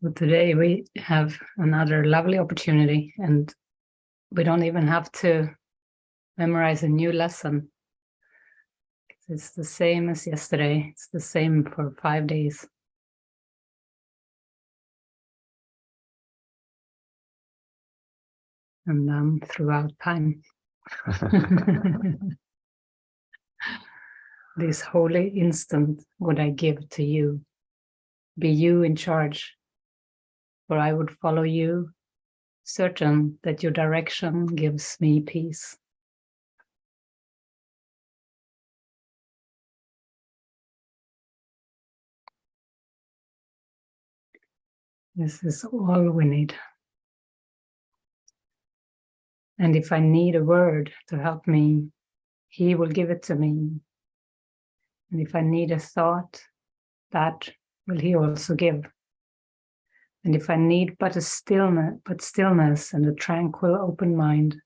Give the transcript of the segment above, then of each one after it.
So today we have another lovely opportunity, and we don't even have to memorize a new lesson. It's the same as yesterday. It's the same for 5 days. And throughout time. This holy instant would I give to you. Be you in charge, for I would follow you, certain that your direction gives me peace. This is all we need. And if I need a word to help me, he will give it to me. And if I need a thought, that will he also give. And if I need but stillness and a tranquil open mind,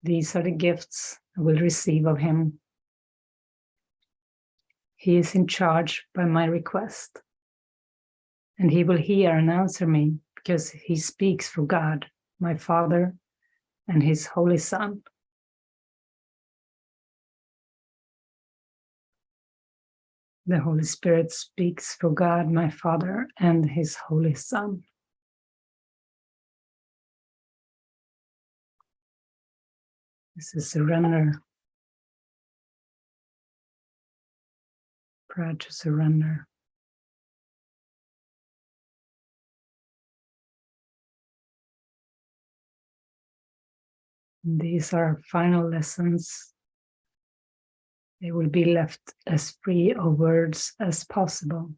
these are the gifts I will receive of him. He is in charge by my request. And he will hear and answer me because he speaks for God, my Father, and his Holy Son. The Holy Spirit speaks for God, my Father, and his Holy Son. This is surrender. Prayer to surrender. And these are our final lessons. They will be left as free of words as possible.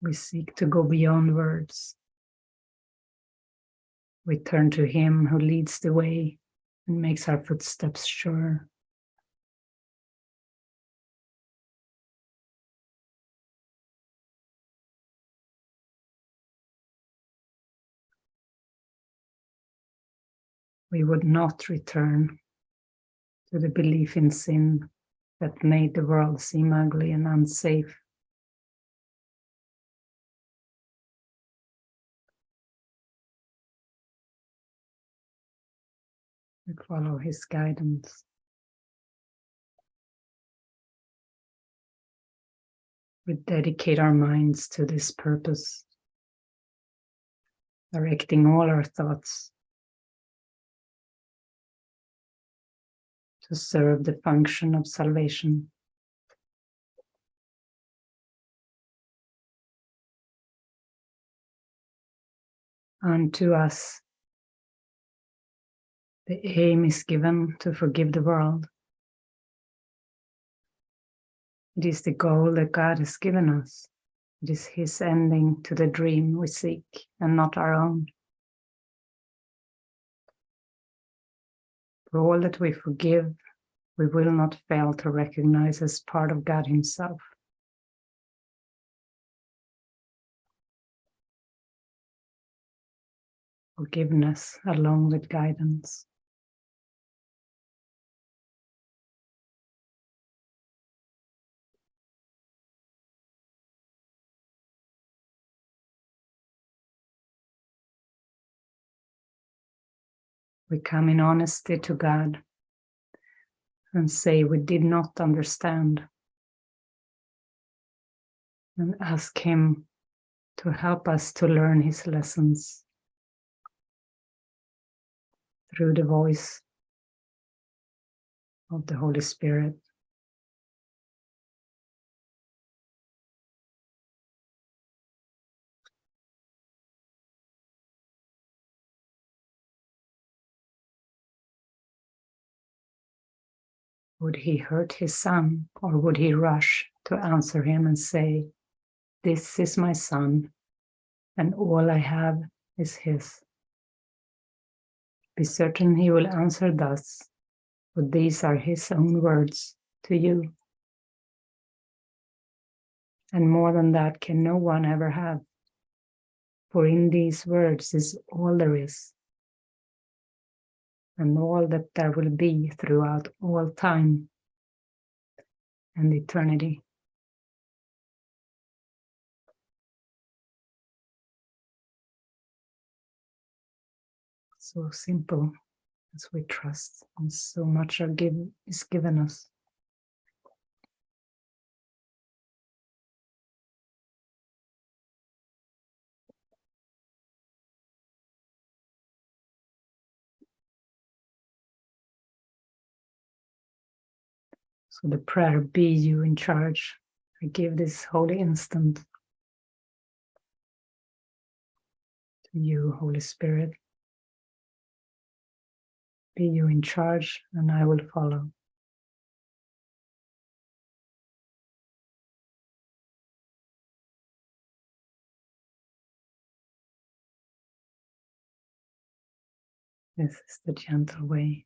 We seek to go beyond words. We turn to him who leads the way and makes our footsteps sure. We would not return to the belief in sin that made the world seem ugly and unsafe. We follow his guidance. We dedicate our minds to this purpose, directing all our thoughts to serve the function of salvation. Unto us, the aim is given to forgive the world. It is the goal that God has given us. It is his ending to the dream we seek and not our own. For all that we forgive, we will not fail to recognize as part of God himself. Forgiveness along with guidance. We come in honesty to God and say we did not understand, and ask him to help us to learn his lessons through the voice of the Holy Spirit. Would he hurt his son, or would he rush to answer him and say, "This is my son, and all I have is his"? Be certain he will answer thus, for these are his own words to you. And more than that can no one ever have, for in these words is all there is, and all that there will be throughout all time and eternity. So simple as we trust, and so much is given us. So the prayer, be you in charge. I give this holy instant to you, Holy Spirit. Be you in charge, and I will follow. This is the gentle way.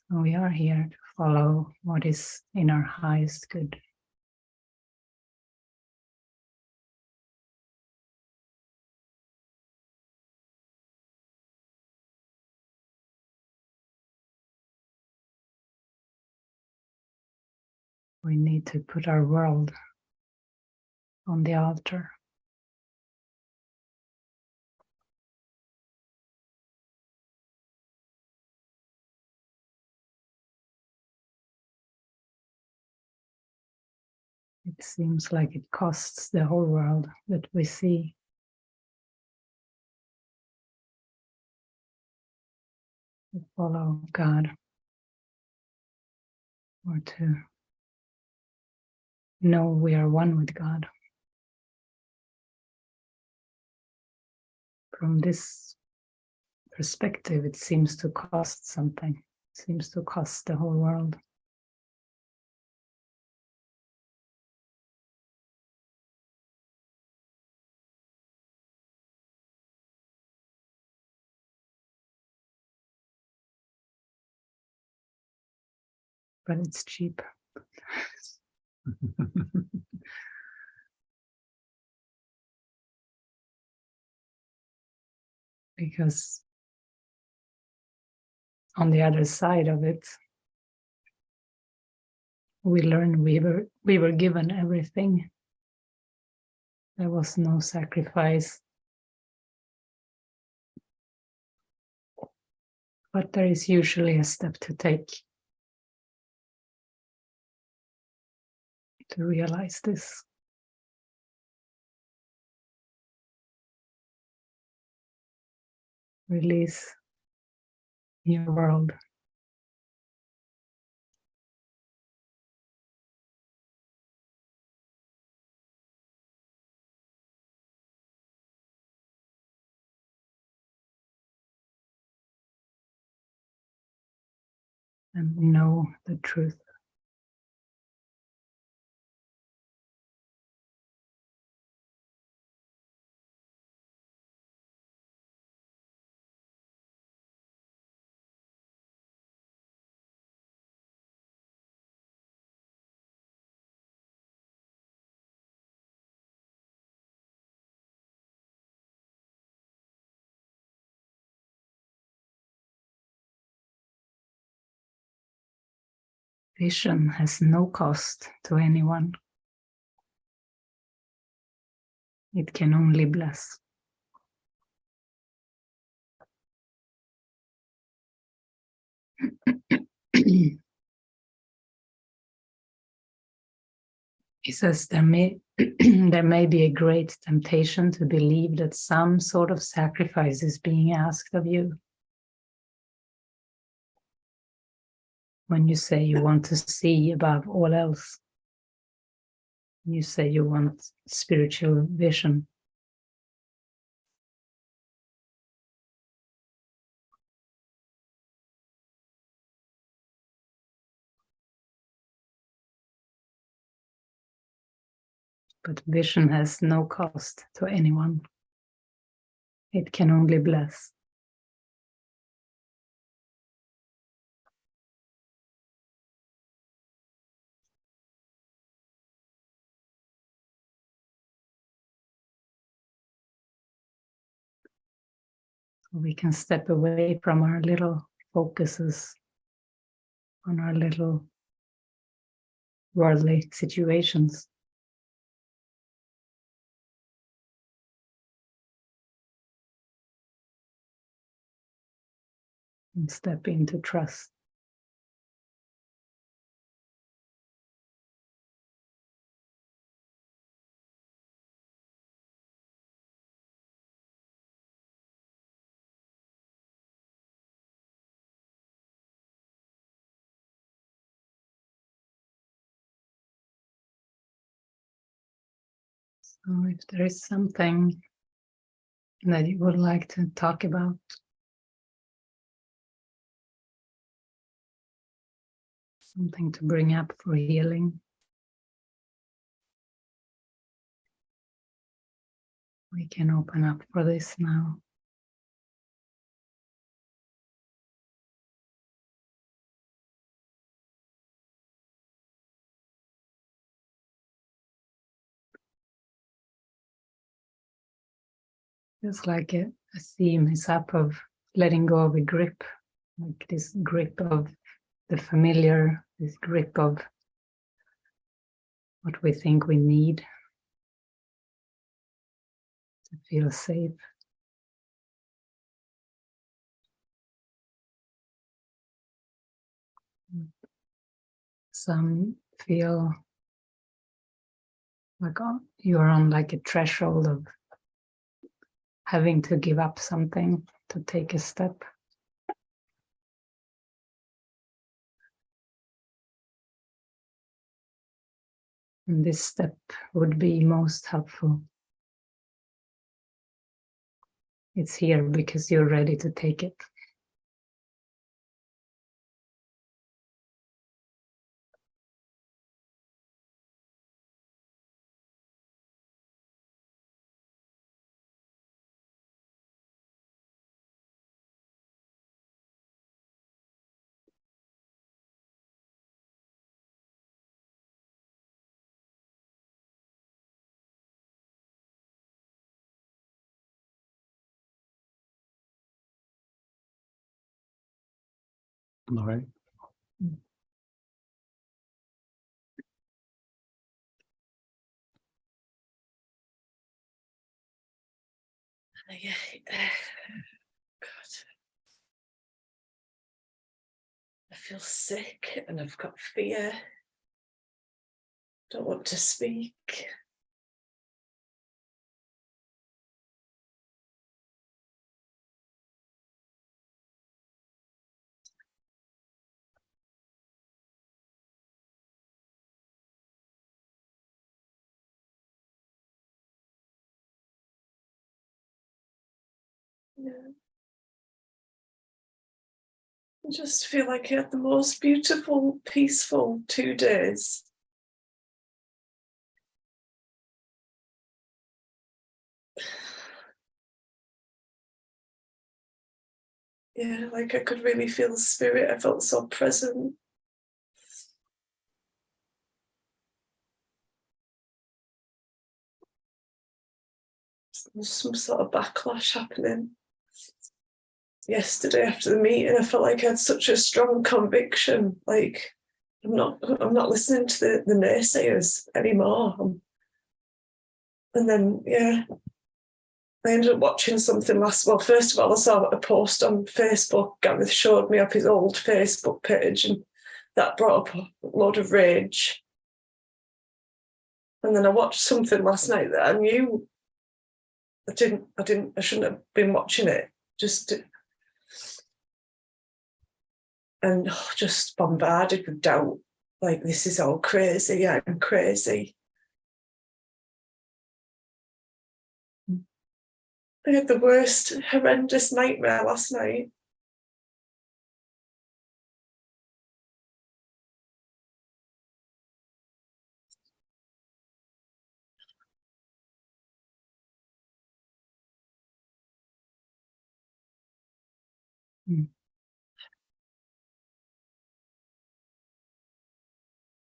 So we are here to follow what is in our highest good. We need to put our world on the altar. It seems like it costs the whole world that we see. To follow God, or to know we are one with God. From this perspective, it seems to cost something. It seems to cost the whole world. But it's cheap. Because on the other side of it, we learn we were given everything. There was no sacrifice. But there is usually a step to take to realize this. Release your world. and know the truth. Vision has no cost to anyone. It can only bless. He says there may be a great temptation to believe that some sort of sacrifice is being asked of you. When you say you want to see above all else, you say you want spiritual vision. But vision has no cost to anyone. It can only bless. We can step away from our little focuses on our little worldly situations and step into trust. So if there is something that you would like to talk about, something to bring up for healing, we can open up for this now. It's like a theme is up of letting go of a grip, like this grip of the familiar, this grip of what we think we need to feel safe. Some feel like you're on like a threshold of having to give up something to take a step. And this step would be most helpful. It's here because you're ready to take it. All right. God, I feel sick and I've got fear. Don't want to speak. Yeah. I just feel like I had the most beautiful, peaceful 2 days. Yeah, like I could really feel the spirit. I felt so present. There's some sort of backlash happening. Yesterday after the meeting, I felt like I had such a strong conviction. Like I'm not listening to the naysayers anymore. And then I ended up watching something well, first of all, I saw a post on Facebook. Gareth showed me up his old Facebook page, and that brought up a load of rage. And then I watched something last night that I knew I shouldn't have been watching it. Just bombarded with doubt. Like, this is all crazy. I'm crazy. I had the worst, horrendous nightmare last night.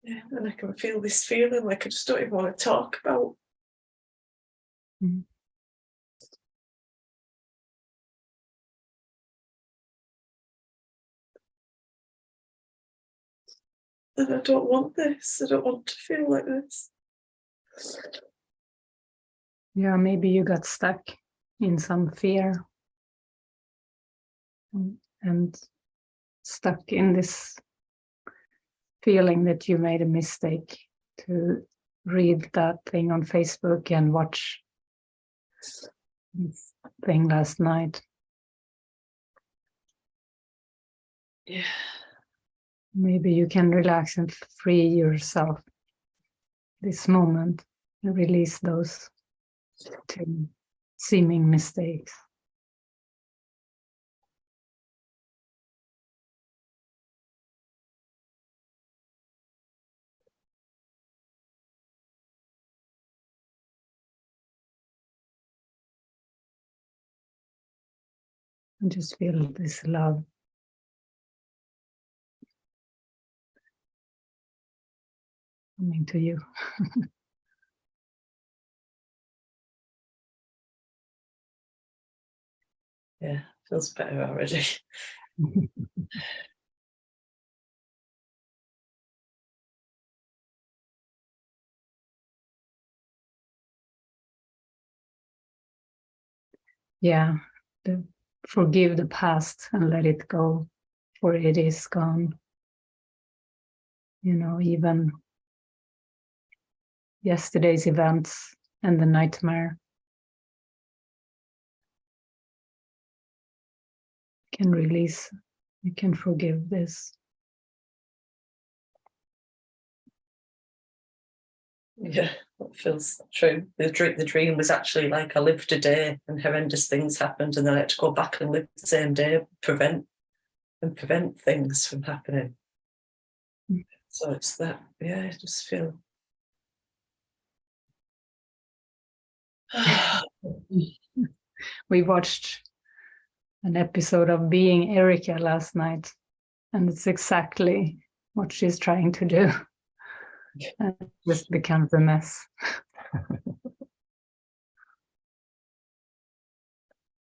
Yeah, and I can feel this feeling like I just don't even want to talk about. Mm. And I don't want this. I don't want to feel like this. Yeah, maybe you got stuck in some fear and stuck in this feeling that you made a mistake to read that thing on Facebook and watch this thing last night. Yeah. Maybe you can relax and free yourself this moment and release those two seeming mistakes. And just feel this love coming to you. Yeah, feels better already. Yeah, forgive the past and let it go, for it is gone. You know, even yesterday's events and the nightmare can release. You can forgive this. Yeah, that feels true. The dream was actually like I lived a day and horrendous things happened, and then I had to go back and live the same day, prevent things from happening. Mm. So it's that, yeah, I just feel We watched an episode of Being Erica last night, and it's exactly what she's trying to do. And it just becomes a mess.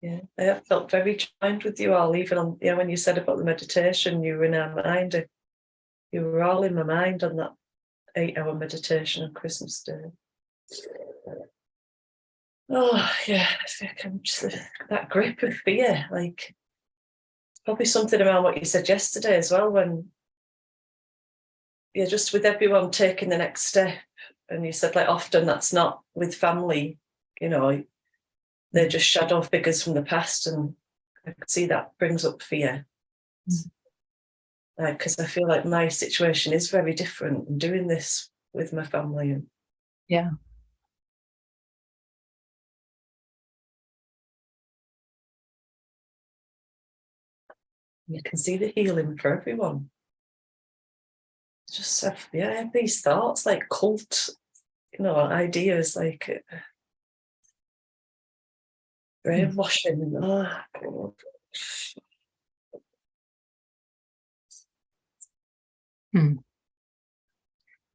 yeah, I felt very joined with you all, even on when you said about the meditation, you were in our mind. You were all in my mind on that 8-hour meditation on Christmas Day. Oh yeah, I think I'm just that grip of fear. Like, probably something around what you said yesterday as well, when just with everyone taking the next step, and you said like often that's not with family, they're just shadow figures from the past, and I could see that brings up fear. Because I feel like my situation is very different. I'm doing this with my family. And Yeah. You can see the healing for everyone. Just have these thoughts like cult, ideas like brainwashing. Oh, God.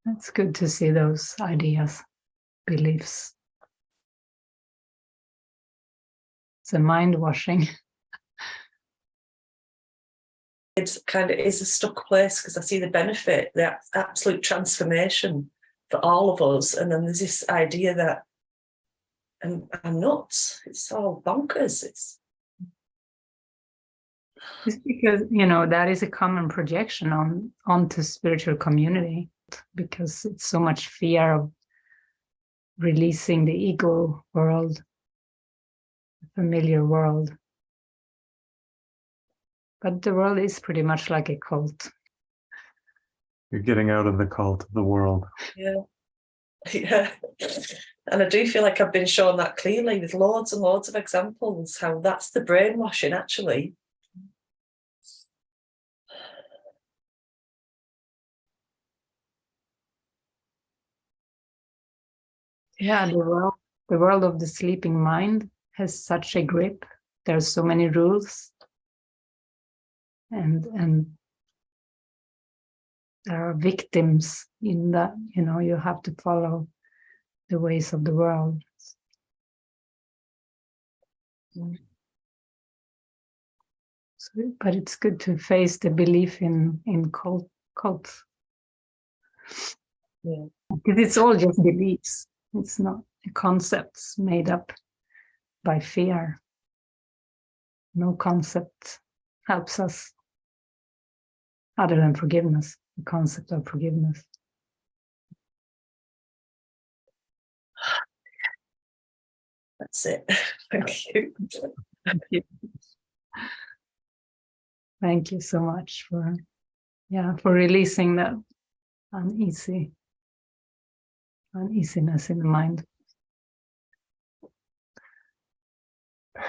It's good to see those ideas, beliefs. It's a mind washing. It kind of is a stuck place because I see the benefit, the absolute transformation for all of us. And then there's this idea that I'm nuts. It's all bonkers. It's because, that is a common projection onto spiritual community, because it's so much fear of releasing the ego world, the familiar world. But the world is pretty much like a cult. You're getting out of the cult of the world. Yeah. And I do feel like I've been shown that clearly with loads and loads of examples, how that's the brainwashing actually. Yeah, the world of the sleeping mind has such a grip. There's so many rules, and there are victims in that. You have to follow the ways of the world. But it's good to face the belief in cults. Yeah. Because it's all just beliefs. It's not concepts made up by fear. No concept helps us other than forgiveness, the concept of forgiveness. That's it. Thank you. Thank you. Thank you so much for releasing that uneasiness in the mind.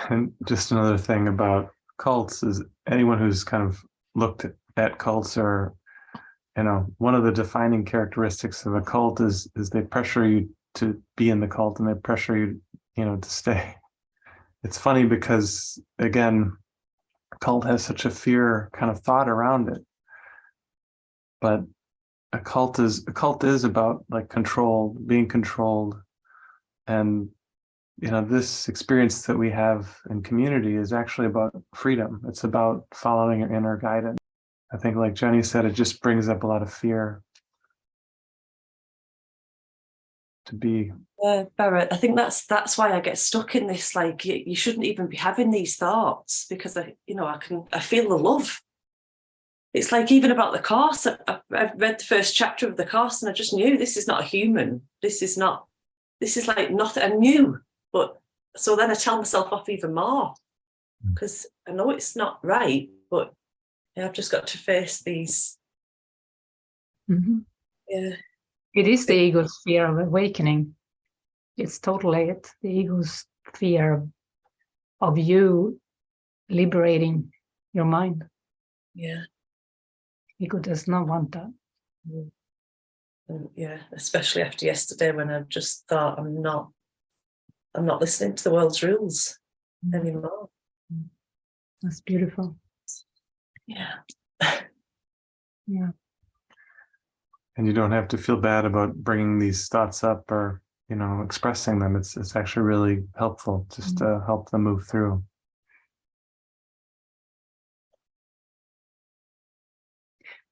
And just another thing about cults is anyone who's kind of looked at cults, or one of the defining characteristics of a cult is they pressure you to be in the cult, and they pressure you to stay. It's funny because, again, cult has such a fear kind of thought around it, but a cult is about like control, being controlled. And this experience that we have in community is actually about freedom. It's about following your inner guidance. I think, like Jenny said, it just brings up a lot of fear to be. Barret, I think that's why I get stuck in this. Like, you shouldn't even be having these thoughts, because I feel the love. It's like, even about the Course, I've read the first chapter of the Course, and I just knew this is not a human. This is like nothing. I knew, but so then I tell myself off even more, because I know it's not right, but I've just got to face these. Mm-hmm. Yeah. It is the ego's fear of awakening. It's totally it. The ego's fear of you liberating your mind. Yeah. Ego does not want that. Yeah, especially after yesterday, when I just thought I'm not listening to the world's rules anymore. That's beautiful. Yeah. Yeah. And you don't have to feel bad about bringing these thoughts up or expressing them. It's actually really helpful just to help them move through.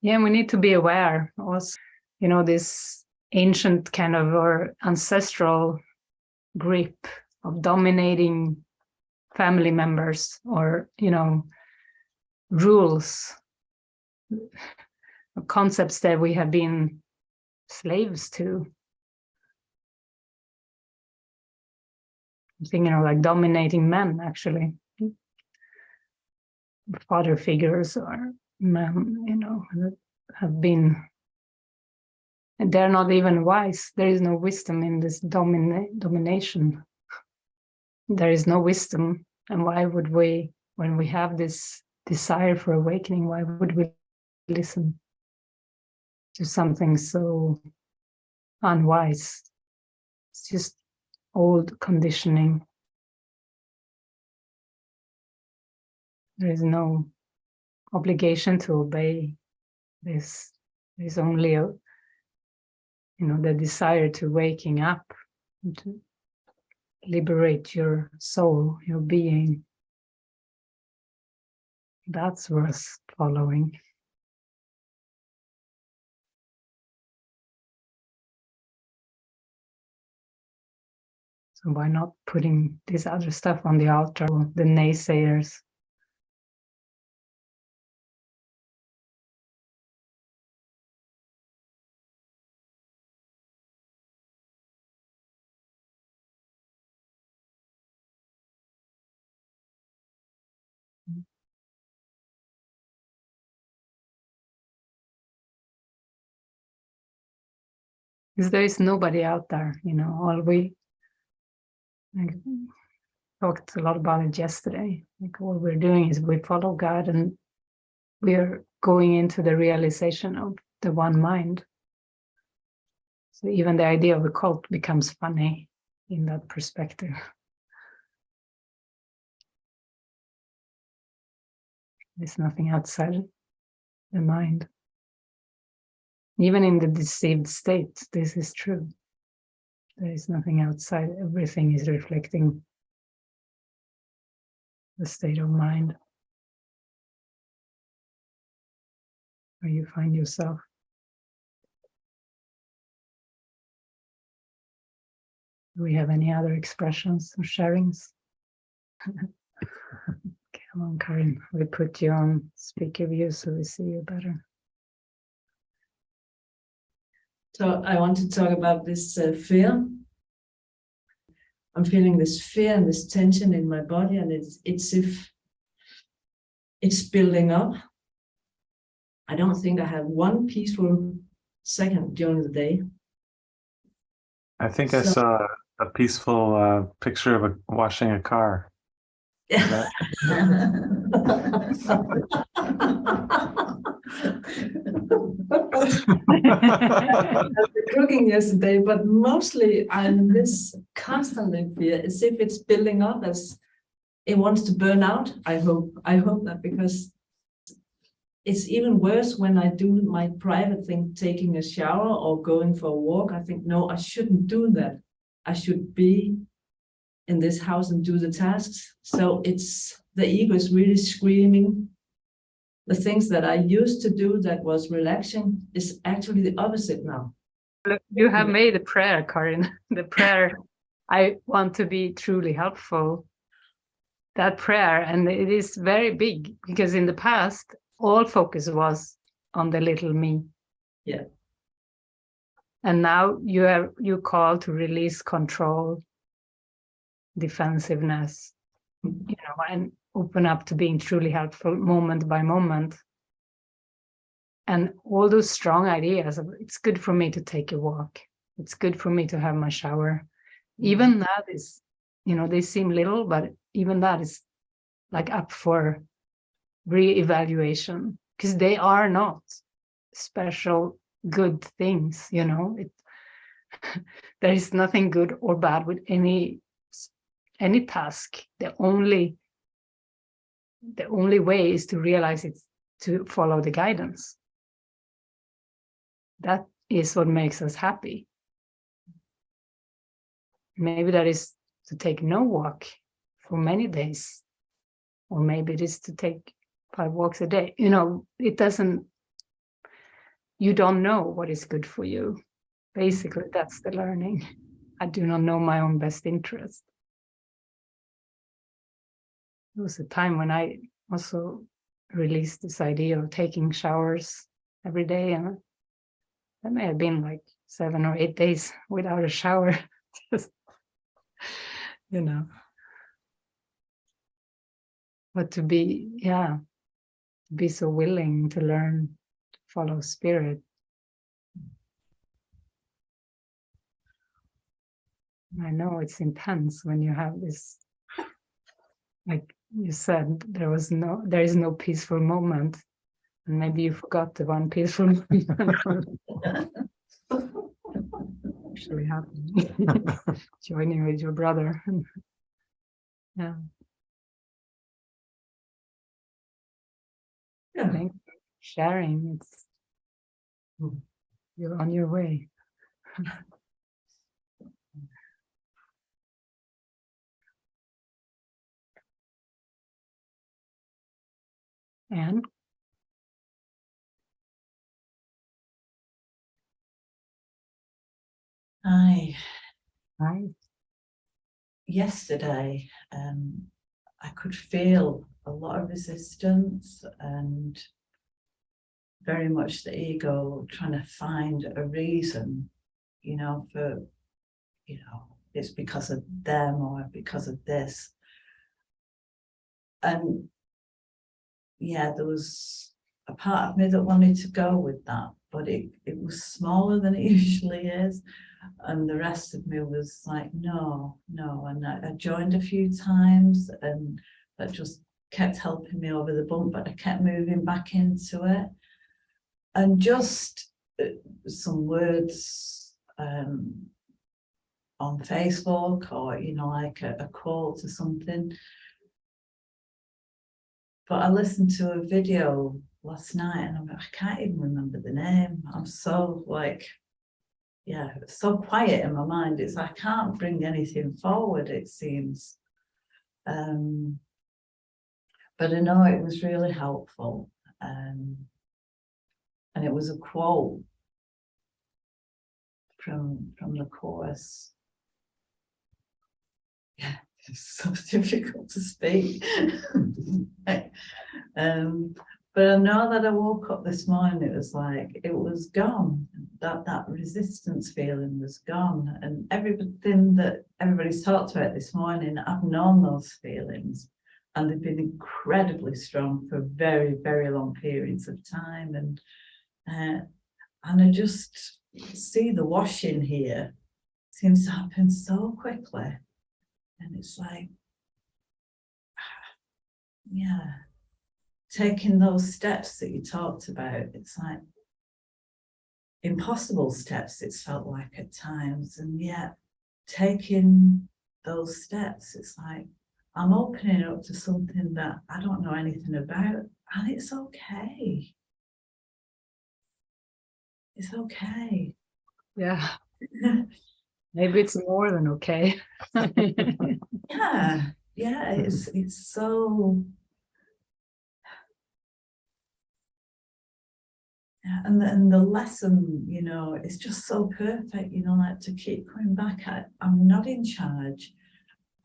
Yeah, we need to be aware also, this ancient kind of or ancestral grip of dominating family members, or, rules, concepts that we have been slaves to. I'm thinking of like dominating men, actually. Father figures or men, that have been, and they're not even wise. There is no wisdom in this domination. There is no wisdom. And why would we, when we have this desire for awakening, why would we listen to something so unwise? It's just old conditioning. There is no obligation to obey this. There's only the desire to waking up, and to liberate your soul, your being. That's worth following. So why not putting this other stuff on the altar, the naysayers? Because there is nobody out there, all we talked a lot about it yesterday. Like all we're doing is we follow God, and we're going into the realization of the one mind. So even the idea of a cult becomes funny in that perspective. There's nothing outside the mind. Even in the deceived state, this is true. There is nothing outside. Everything is reflecting the state of mind where you find yourself. Do we have any other expressions or sharings? Come on, Karin. We put you on speaker view so we see you better. So I want to talk about this fear. I'm feeling this fear and this tension in my body, and it's if it's building up. I don't think I have one peaceful second during the day. I think I saw a peaceful picture of washing a car. Yeah. Cooking yesterday, but mostly I'm this constantly fear, as if it's building up, as it wants to burn out. I hope that, because it's even worse when I do my private thing, taking a shower or going for a walk. I think, no, I shouldn't do that. I should be in this house and do the tasks. So it's the ego is really screaming. The things that I used to do that was relaxing is actually the opposite now. You have made a prayer, Karin. The prayer, I want to be truly helpful. That prayer, and it is very big, because in the past, all focus was on the little me. Yeah. And now you call to release control, defensiveness, and open up to being truly helpful moment by moment. And all those strong ideas of, it's good for me to take a walk. It's good for me to have my shower. Mm-hmm. Even that is, they seem little, but even that is like up for re-evaluation, because they are not special good things, there is nothing good or bad with any task. The only way is to realize it's to follow the guidance. That is what makes us happy. Maybe that is to take no walk for many days, or maybe it is to take 5 walks a day. It doesn't, you don't know what is good for you. Basically, that's the learning. I do not know my own best interest. There was a time when I also released this idea of taking showers every day, and that may have been like 7 or 8 days without a shower. But to be so willing to learn to follow spirit. I know it's intense when you have this, like you said there is no peaceful moment, and maybe you forgot the one peaceful moment actually happening. Joining with your brother. Yeah. Yeah. Thanks for sharing. You're on your way. And Hi. right. Yesterday, I could feel a lot of resistance and very much the ego trying to find a reason, for, it's because of them or because of this. And yeah, there was a part of me that wanted to go with that, but it was smaller than it usually is. And the rest of me was like, no. And I joined a few times and that just kept helping me over the bump, but I kept moving back into it. And just some words on Facebook or, like a quote or something. But I listened to a video last night and I can't even remember the name. I'm so it's so quiet in my mind. It's I can't bring anything forward, it seems. But I know it was really helpful. And it was a quote from the course. Yeah, it's so difficult to speak. But I know that I woke up this morning, it was like, it was gone. That resistance feeling was gone. And everything that everybody's talked about this morning, I've known those feelings. And they've been incredibly strong for very, very long periods of time. And I just see the washing here seems to happen so quickly. And it's like, yeah. Taking those steps that you talked about, it's like impossible steps, it's felt like at times. And yet, taking those steps, it's like I'm opening up to something that I don't know anything about, and it's okay. It's okay. Yeah. Maybe it's more than okay. Yeah, it's so. And the lesson, is just so perfect, like to keep coming back. I'm not in charge.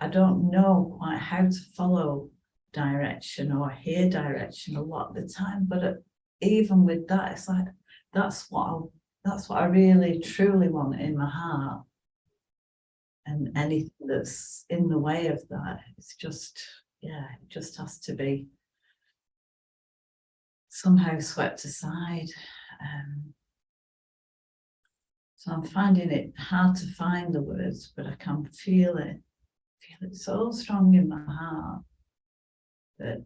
I don't know quite how to follow direction or hear direction a lot of the time, but even with that, it's like, that's what I really truly want in my heart. And anything that's in the way of that, it's just, it just has to be somehow swept aside. So I'm finding it hard to find the words, but I can feel it so strong in my heart that,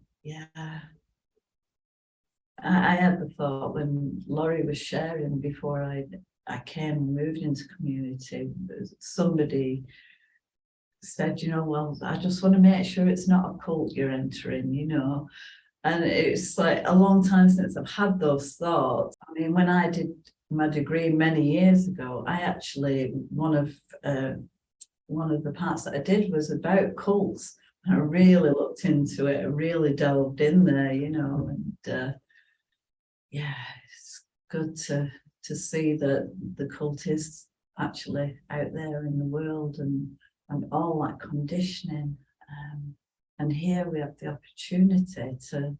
I had the thought when Laurie was sharing before I came and moved into community, somebody said, well, I just want to make sure it's not a cult you're entering, And it's like a long time since I've had those thoughts. I mean, when I did my degree many years ago, I actually, one of the parts that I did was about cults. And I really looked into it, I really delved in there, and it's good to see that the cult is actually out there in the world and all that conditioning. And here we have the opportunity to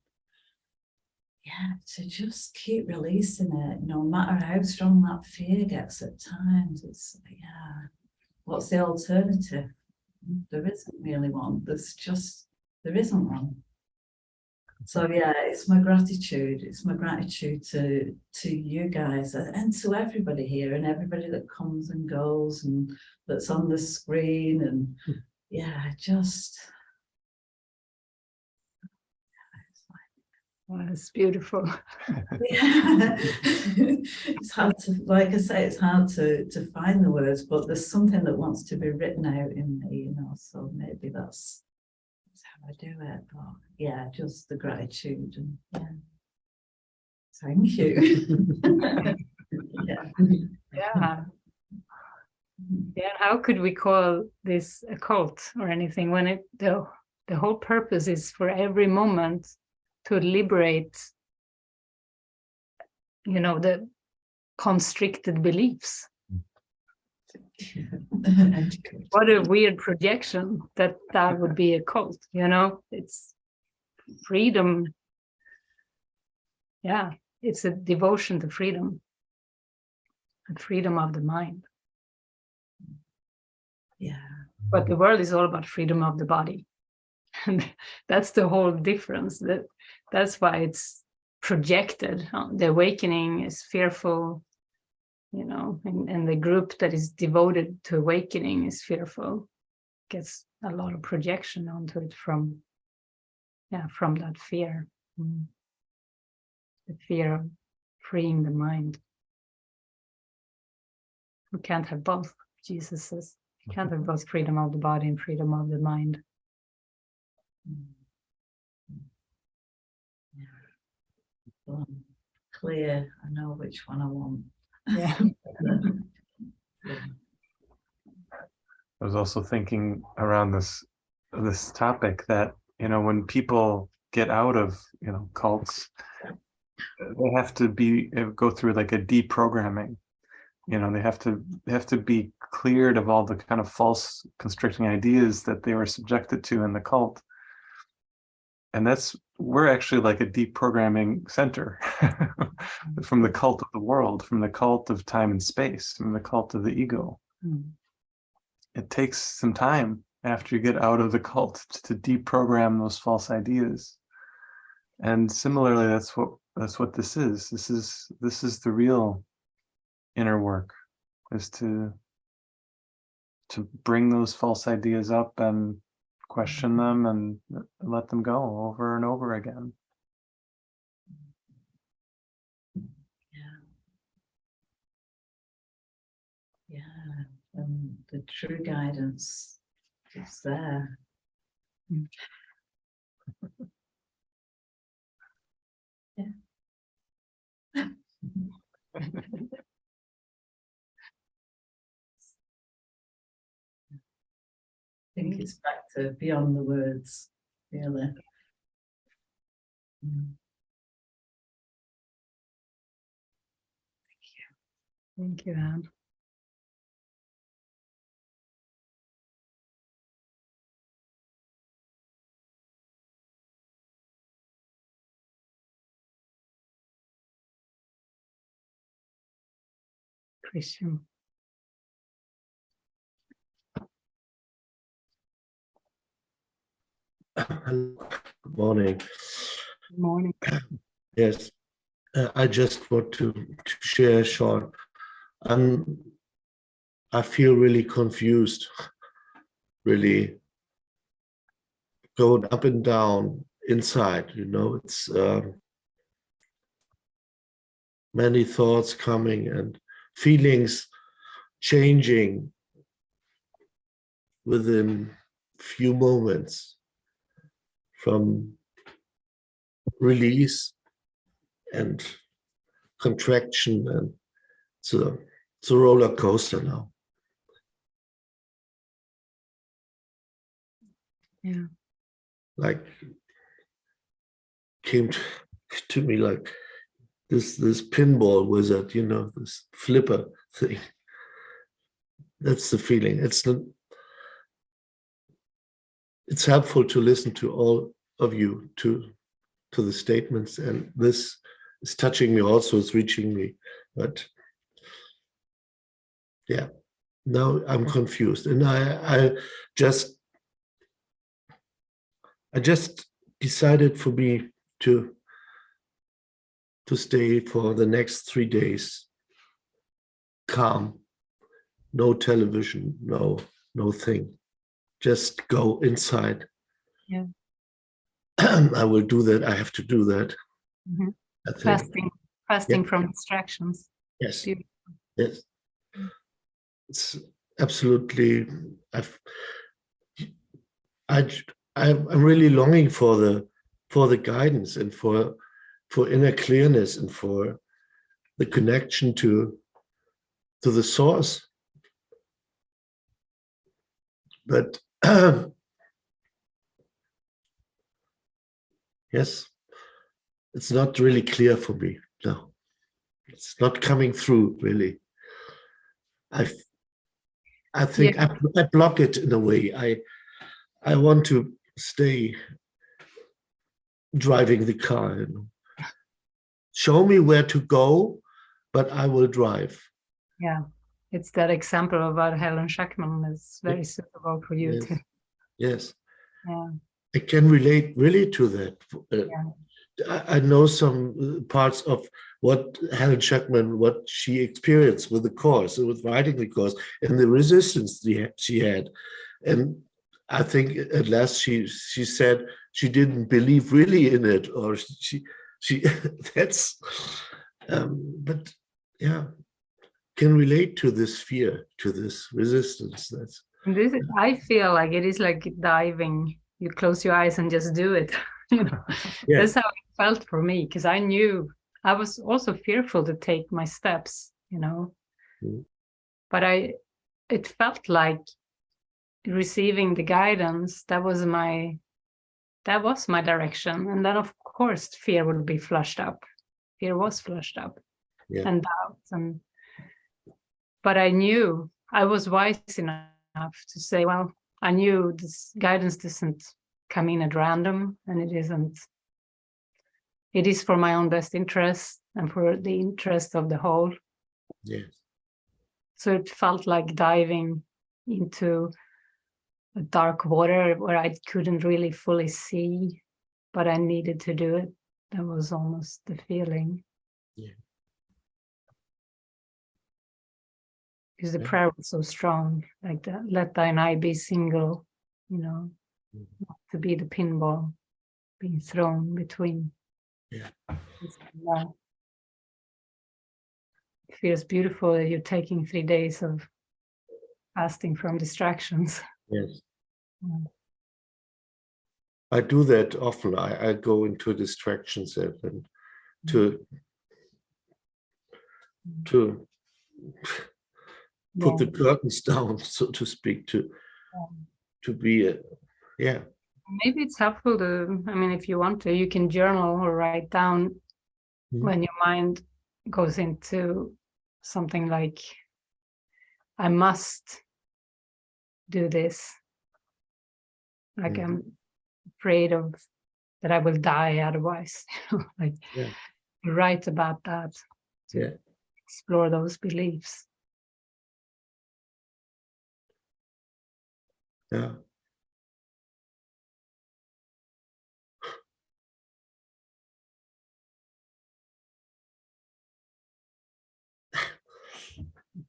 just keep releasing it, no matter how strong that fear gets at times. It's, what's the alternative? There isn't really one. There isn't one. So it's my gratitude. It's my gratitude to you guys and to everybody here and everybody that comes and goes and that's on the screen. And just Well, it's beautiful. Yeah. It's hard to, like I say, it's hard to find the words, but there's something that wants to be written out in me, you know, so maybe that's how I do it. But yeah, just the gratitude and yeah. Thank you. Yeah. Yeah. Yeah. How could we call this a cult or anything when the whole purpose is for every moment to liberate, you know, the constricted beliefs. What a weird projection that would be a cult, you know. It's freedom. Yeah, it's a devotion to freedom, and freedom of the mind. Yeah. But the world is all about freedom of the body. And that's the whole difference. That's why it's projected. The awakening is fearful, you know, and the group that is devoted to awakening is fearful. Gets a lot of projection onto it from that fear. The fear of freeing the mind. We can't have both, Jesus says. You can't have both freedom of the body and freedom of the mind. Well, clear, I know which one I want. Yeah. I was also thinking around this topic that, you know, when people get out of, you know, cults, they have to go through like a deprogramming. You know, they have to be cleared of all the kind of false constricting ideas that they were subjected to in the cult. And we're actually like a deprogramming center from the cult of the world, from the cult of time and space, from the cult of the ego. It takes some time after you get out of the cult to deprogram those false ideas. And similarly, that's what this is. This is the real inner work, is to bring those false ideas up and question them and let them go over and over again. Yeah, and the true guidance is there. Yeah. I think it's back to beyond the words, really. Thank you, Anne. Christian. Good morning. Good morning. Yes, I just want to share short. I feel really confused, really going up and down inside, you know, it's many thoughts coming and feelings changing within few moments, from release and contraction, and it's a roller coaster now. Yeah. Like came to me like this pinball wizard, you know, this flipper thing. That's the feeling. It's helpful to listen to all of you, to the statements, and this is touching me also, it's reaching me. But yeah, now I'm confused, and I just decided for me to stay for the next 3 days calm, no television, no thing, just go inside. Yeah. I will do that. I have to do that. Mhm. I think. Fasting from distractions. Yes. Beautiful. Yes. It's absolutely. I'm really longing for the guidance and for inner clearness and for the connection to the source. But yes, it's not really clear for me. No, it's not coming through really. I think Yeah. I block it in a way. I want to stay driving the car. You know. Show me where to go, but I will drive. Yeah. It's that example about Helen Shackman is very suitable for you Yes. too. Yes. Yeah. I can relate really to that. Yeah. I know some parts of what Helen Shackman, what she experienced with the course, with writing the course, and the resistance she had. And I think at last she said she didn't believe really in it, or she that's. But yeah, can relate to this fear, to this resistance. That's. And this is, I feel like it is like diving. You close your eyes and just do it. You know, Yeah. that's how it felt for me, because I knew I was also fearful to take my steps, you know. Mm. But it felt like receiving the guidance, that was my direction. And then of course fear would be flushed up. Fear was flushed up. Yeah. And doubt. But I knew I was wise enough to say, well, I knew this guidance doesn't come in at random, and it isn't. It is for my own best interest and for the interest of the whole. Yes. So it felt like diving into a dark water where I couldn't really fully see, but I needed to do it. That was almost the feeling. Yeah. Because the prayer was so strong, like that, let thine eye be single, you know, not to be the pinball being thrown between. Yeah. It feels beautiful that you're taking 3 days of fasting from distractions. Yes. Yeah. I do that often. I go into distractions and to put the curtains down, so to speak, to be yeah. Maybe it's helpful to, I mean, if you want to, you can journal or write down when your mind goes into something like, I must do this. Like I'm afraid of that I will die otherwise. Like write about that to explore those beliefs. Yeah.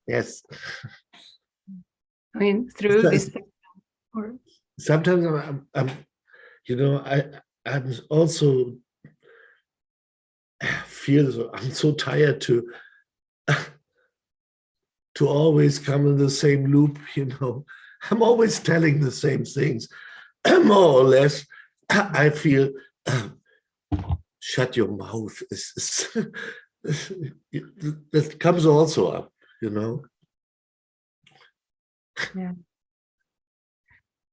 Yes. I mean, through this. Sometimes I'm you know, I'm also feel I'm so tired to always come in the same loop, you know. I'm always telling the same things, more or less. I feel shut your mouth is that comes also up, you know.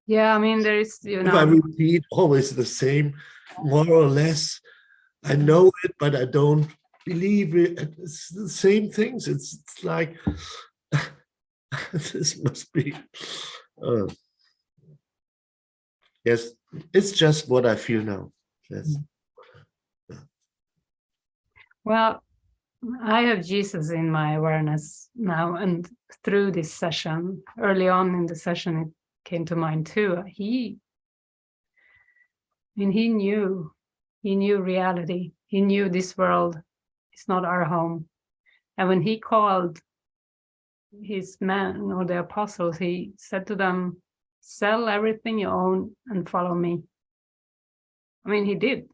Yeah, I mean, there is, you know. If I repeat always the same, more or less, I know it, but I don't believe it. It's the same things. It's like this must be. Yes, it's just what I feel now. Yes. Well, I have Jesus in my awareness now, and through this session, early on in the session, it came to mind too. He knew reality. He knew this world is not our home. And when he called his men or the apostles, he said to them, sell everything you own and follow me. I mean, he did.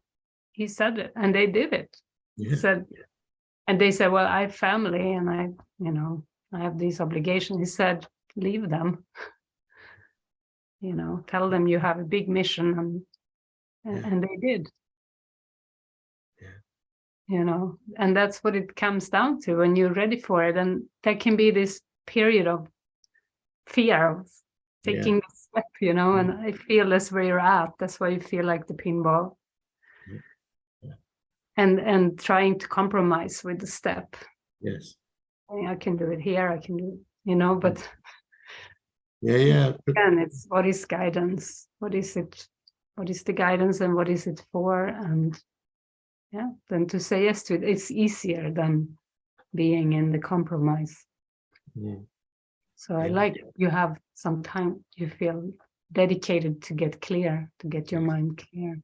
he said it, and they did it. He Yeah. said, and they said, well, I have family and I have these obligations. He said, leave them. Tell them you have a big mission, and they did. Yeah. And that's what it comes down to when you're ready for it. And there can be this period of fear of taking the step, and I feel that's where you're at. That's why you feel like the pinball. Yeah. And trying to compromise with the step. Yes. I can do it here, I can do it, but Yeah. again, it's what is guidance? What is it? What is the guidance and what is it for? And then to say yes to it, it's easier than being in the compromise. Yeah. So I like you have some time, you feel dedicated to get clear, to get your mind clear.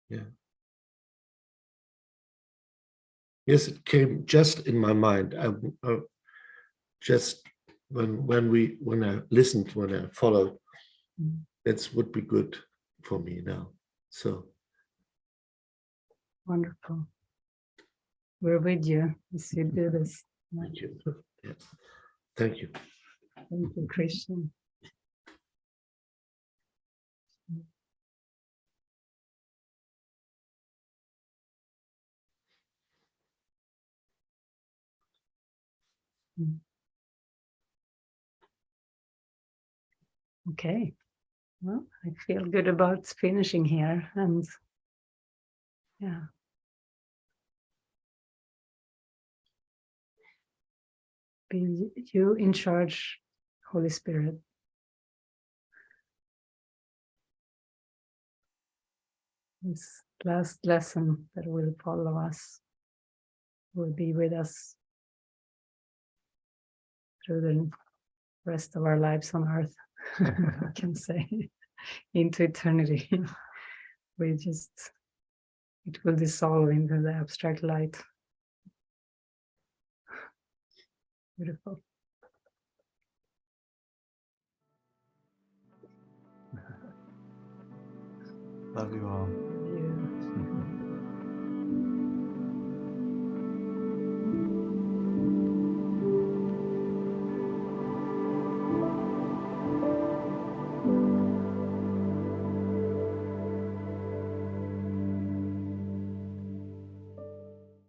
Yeah. Yes, it came just in my mind. Just when I listened, when I followed, that would be good for me now. So Wonderful. We're with you as you do this. thank you. Yeah. Thank you. Thank you, Christian. Okay. Well, I feel good about finishing here, and be you in charge, Holy Spirit. This last lesson that will follow us will be with us through the rest of our lives on earth, I can say, into eternity. It will dissolve into the abstract light. Beautiful. Love you all.